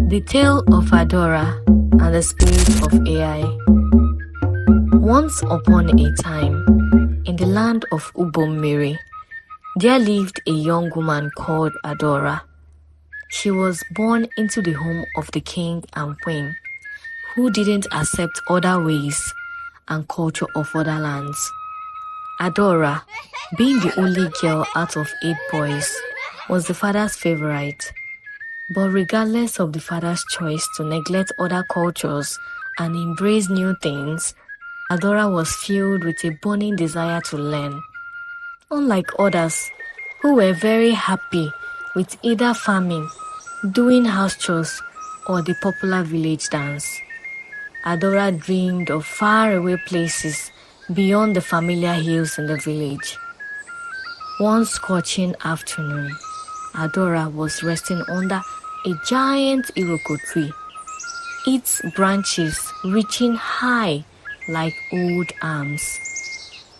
The Tale of Adora and the Spirit of AI. Once upon a time, in the land of Ubomiri, there lived a young woman called Adora. She was born into the home of the king and queen, who didn't accept other ways and culture of other lands. Adora, being the only girl out of 8 boys, was the father's favorite. But regardless of the father's choice to neglect other cultures and embrace new things, Adora was filled with a burning desire to learn. Unlike others, who were very happy with either farming, doing house chores, or the popular village dance, Adora dreamed of faraway places beyond the familiar hills in the village. One scorching afternoon, Adora was resting under a giant iroko tree, its branches reaching high like old arms.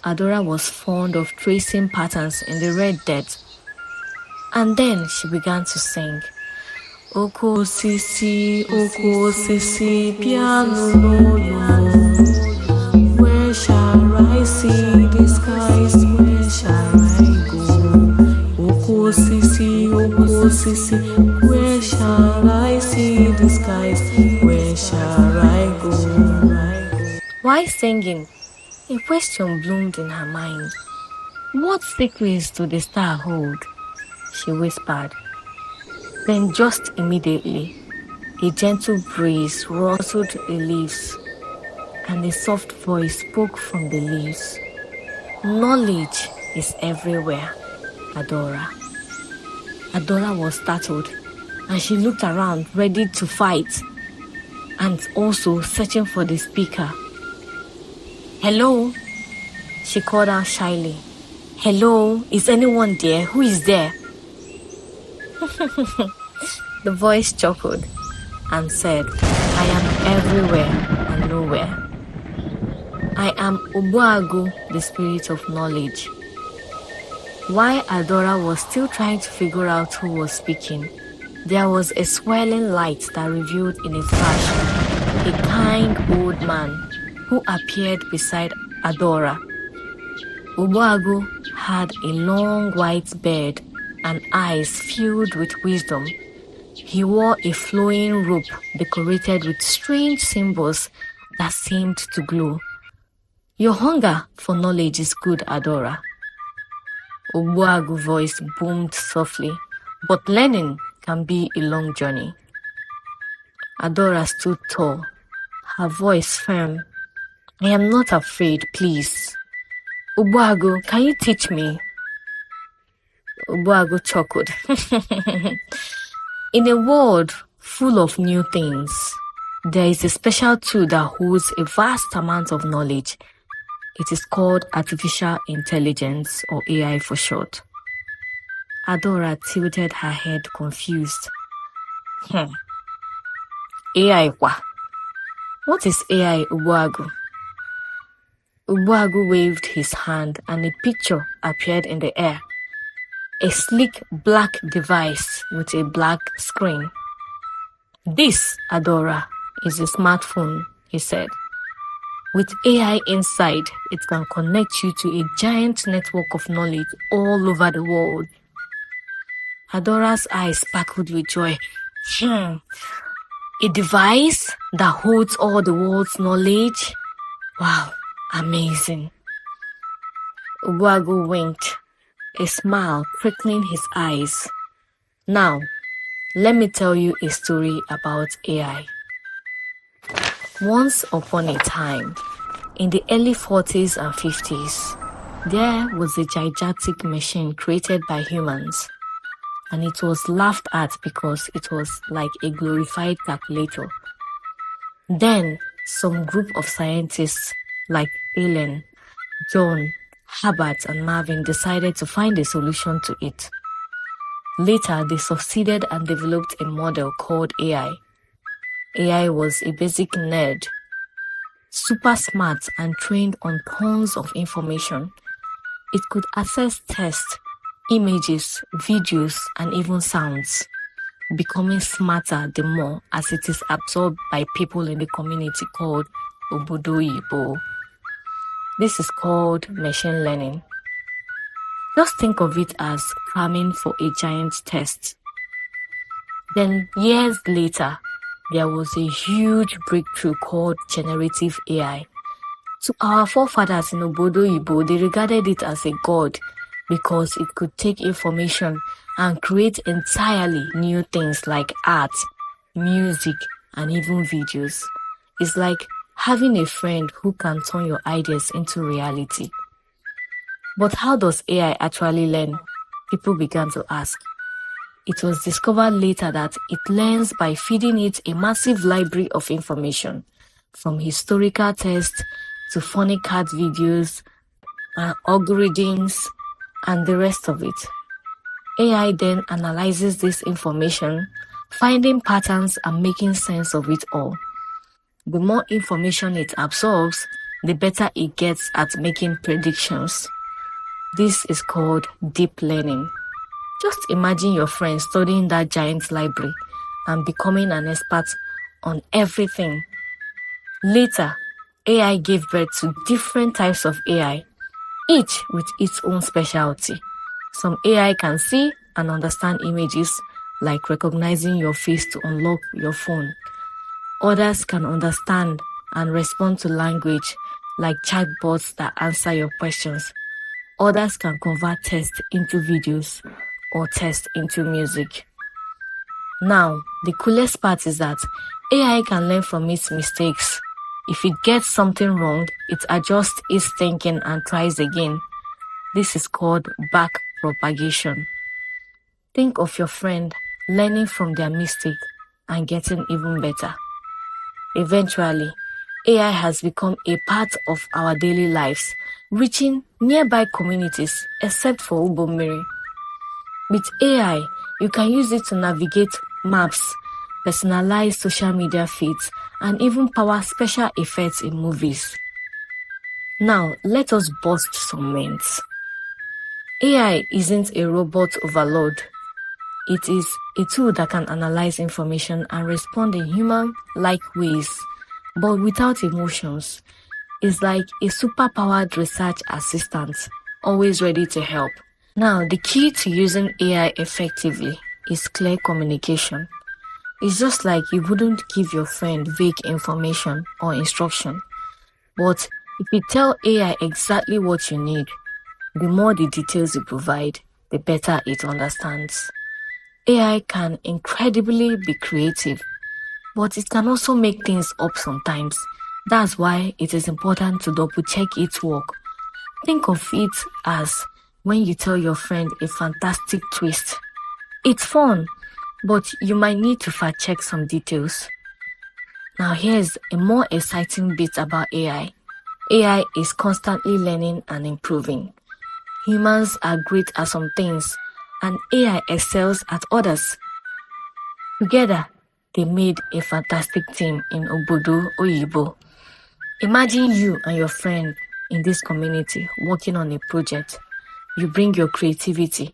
Adora was fond of tracing patterns in the red dirt, and then she began to sing. Oko sisi, piano no. Where shall I see the skies? Where shall I go? Oko sisi, where shall I see the skies? Where shall I go? While singing, a question bloomed in her mind. What secrets do the star hold? She whispered. Then just immediately, a gentle breeze rustled the leaves, and a soft voice spoke from the leaves. Knowledge is everywhere, Adora. Adora was startled, and she looked around ready to fight, and also searching for the speaker. Hello? She called out shyly. Hello? Is anyone there? Who is there? The voice chuckled and said, I am everywhere and nowhere. I am Ubuagu, the spirit of knowledge. While Adora was still trying to figure out who was speaking, there was a swirling light that revealed in a flash a kind old man who appeared beside Adora. Ubuagu had a long white beard and eyes filled with wisdom. He wore a flowing robe decorated with strange symbols that seemed to glow. Your hunger for knowledge is good, Adora. Ubuagu's voice boomed softly, but learning can be a long journey. Adora stood tall, her voice firm. I am not afraid, please. Ubuagu, can you teach me? Ubuagu chuckled. In a world full of new things, there is a special tool that holds a vast amount of knowledge. It is called artificial intelligence, or AI for short. Adora tilted her head confused. AI what? What is AI, Ubuagu? Ubuagu waved his hand and a picture appeared in the air. A sleek black device with a black screen. This, Adora, is a smartphone, he said. With AI inside, it can connect you to a giant network of knowledge all over the world. Adora's eyes sparkled with joy. A device that holds all the world's knowledge? Wow, amazing. Ubuagu winked, a smile prickling his eyes. Now, let me tell you a story about AI. Once upon a time, in the early 40s and 50s, there was a gigantic machine created by humans, and it was laughed at because it was like a glorified calculator. Then, some group of scientists like Ellen, John, Herbert, and Marvin decided to find a solution to it. Later, they succeeded and developed a model called AI. AI was a basic nerd, super smart and trained on tons of information. It could access text, images, videos, and even sounds. becoming smarter the more as it is absorbed by people in the community called Obodo. This is called machine learning. Just think of it as cramming for a giant test. Then years later, there was a huge breakthrough called generative AI. To our forefathers in Obodo, they regarded it as a god because it could take information and create entirely new things like art, music, and even videos. It's like having a friend who can turn your ideas into reality. But how does AI actually learn? People began to ask. It was discovered later that it learns by feeding it a massive library of information, from historical tests to funny cat videos, algorithms, and the rest of it. AI then analyzes this information, finding patterns and making sense of it all. The more information it absorbs, the better it gets at making predictions. This is called deep learning. Just imagine your friend studying that giant library and becoming an expert on everything. Later, AI gave birth to different types of AI, each with its own specialty. Some AI can see and understand images, like recognizing your face to unlock your phone. Others can understand and respond to language, like chatbots that answer your questions. Others can convert text into videos or text into music. Now, the coolest part is that AI can learn from its mistakes. If it gets something wrong, it adjusts its thinking and tries again. This is called back propagation. Think of your friend learning from their mistake and getting even better. Eventually, AI has become a part of our daily lives, reaching nearby communities except for Ubomiri. With AI, you can use it to navigate maps, personalize social media feeds, and even power special effects in movies. Now, let us bust some myths. AI isn't a robot overload. It is a tool that can analyze information and respond in human-like ways, but without emotions. It's like a super-powered research assistant, always ready to help. Now, the key to using AI effectively is clear communication. It's just like you wouldn't give your friend vague information or instruction. But if you tell AI exactly what you need, the more the details you provide, the better it understands. AI can incredibly be creative, but it can also make things up sometimes. That's why it is important to double-check its work. Think of it as when you tell your friend a fantastic twist. It's fun, but you might need to fact-check some details. Now here's a more exciting bit about AI. AI is constantly learning and improving. Humans are great at some things, and AI excels at others. Together, they made a fantastic team in Obodo Oyibo. Imagine you and your friend in this community working on a project. You bring your creativity,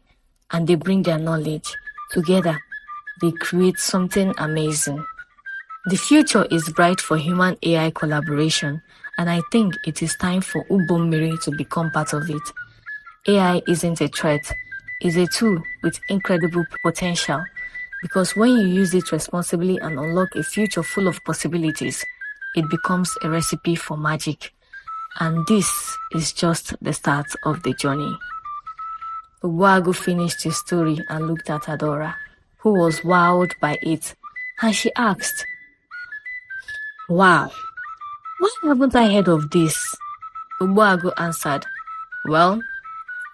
and they bring their knowledge. Together, they create something amazing. The future is bright for human-AI collaboration, and I think it is time for Ubomiri to become part of it. AI isn't a threat, it's a tool with incredible potential, because when you use it responsibly and unlock a future full of possibilities, it becomes a recipe for magic. And this is just the start of the journey. Uwagu finished his story and looked at Adora, who was wowed by it, and she asked, "Wow, why haven't I heard of this?" Uwagu answered, "Well,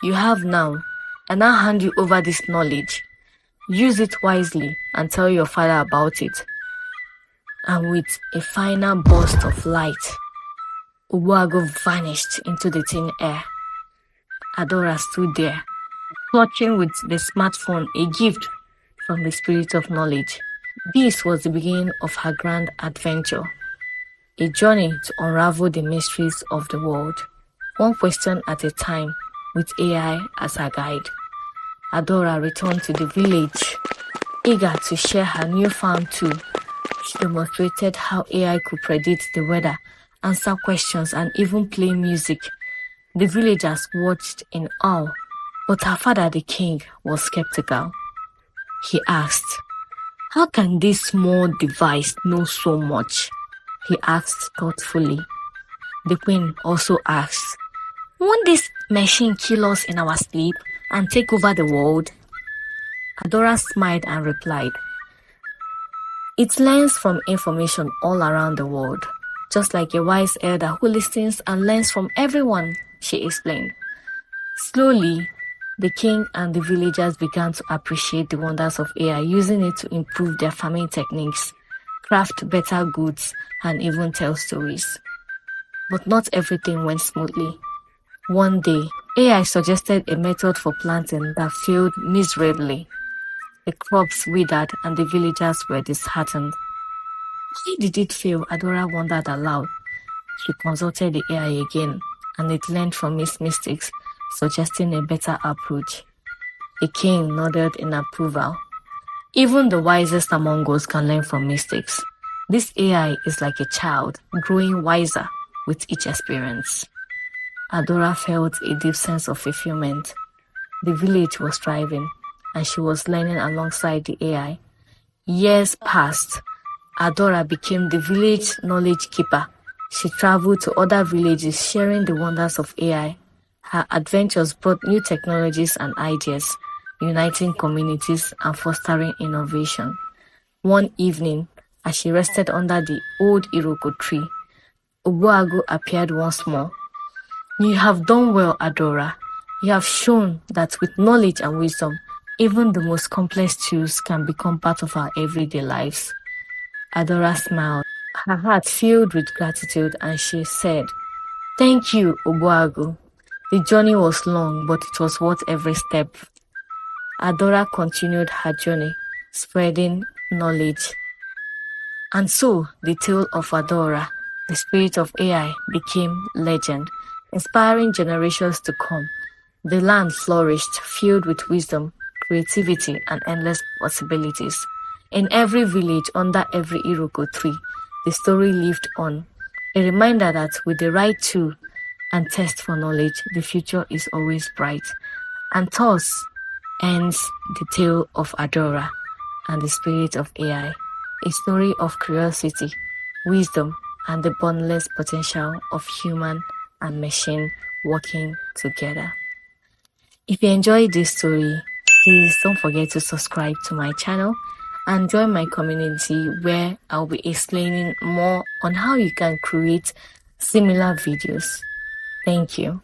you have now. I now hand you over this knowledge. Use it wisely and tell your father about it." And with a final burst of light, Uwagu vanished into the thin air. Adora stood there, clutching with the smartphone, a gift from the spirit of knowledge. This was the beginning of her grand adventure, a journey to unravel the mysteries of the world, one question at a time, with AI as her guide. Adora returned to the village Eager to share her newfound tool, she demonstrated how AI could predict the weather, answer questions, and even play music. The villagers watched in awe, but her father, the king, was skeptical. He asked, "How can this small device know so much?" He asked thoughtfully. The queen also asked, "Won't this machine kill us in our sleep and take over the world?" Adora smiled and replied, "It learns from information all around the world, just like a wise elder who listens and learns from everyone," she explained. Slowly, the king and the villagers began to appreciate the wonders of AI, using it to improve their farming techniques, craft better goods, and even tell stories. But not everything went smoothly. One day, AI suggested a method for planting that failed miserably. The crops withered and the villagers were disheartened. Why did it fail? Adora wondered aloud. She consulted the AI again, and it learned from its mistakes, suggesting a better approach. The king nodded in approval. Even the wisest among us can learn from mistakes. This AI is like a child, growing wiser with each experience. Adora felt a deep sense of fulfillment. The village was thriving, and she was learning alongside the AI. Years passed. Adora became the village knowledge keeper. She traveled to other villages sharing the wonders of AI. Her adventures brought new technologies and ideas, uniting communities and fostering innovation. One evening, as she rested under the old Iroko tree, Obuagu appeared once more. "You have done well, Adora. You have shown that with knowledge and wisdom, even the most complex tools can become part of our everyday lives." Adora smiled, her heart filled with gratitude, and she said, "Thank you, Obuagu. The journey was long, but it was worth every step." Adora continued her journey, spreading knowledge. And so, the tale of Adora, the spirit of AI, became legend, inspiring generations to come. The land flourished, filled with wisdom, creativity, and endless possibilities. In every village, under every Iroko tree, the story lived on. A reminder that with the right tool and test for knowledge, the future is always bright. And thus ends the tale of Adora and the spirit of AI, a story of curiosity, wisdom, and the boundless potential of human and machine working together. If you enjoyed this story, please don't forget to subscribe to my channel and join my community where I'll be explaining more on how you can create similar videos. Thank you.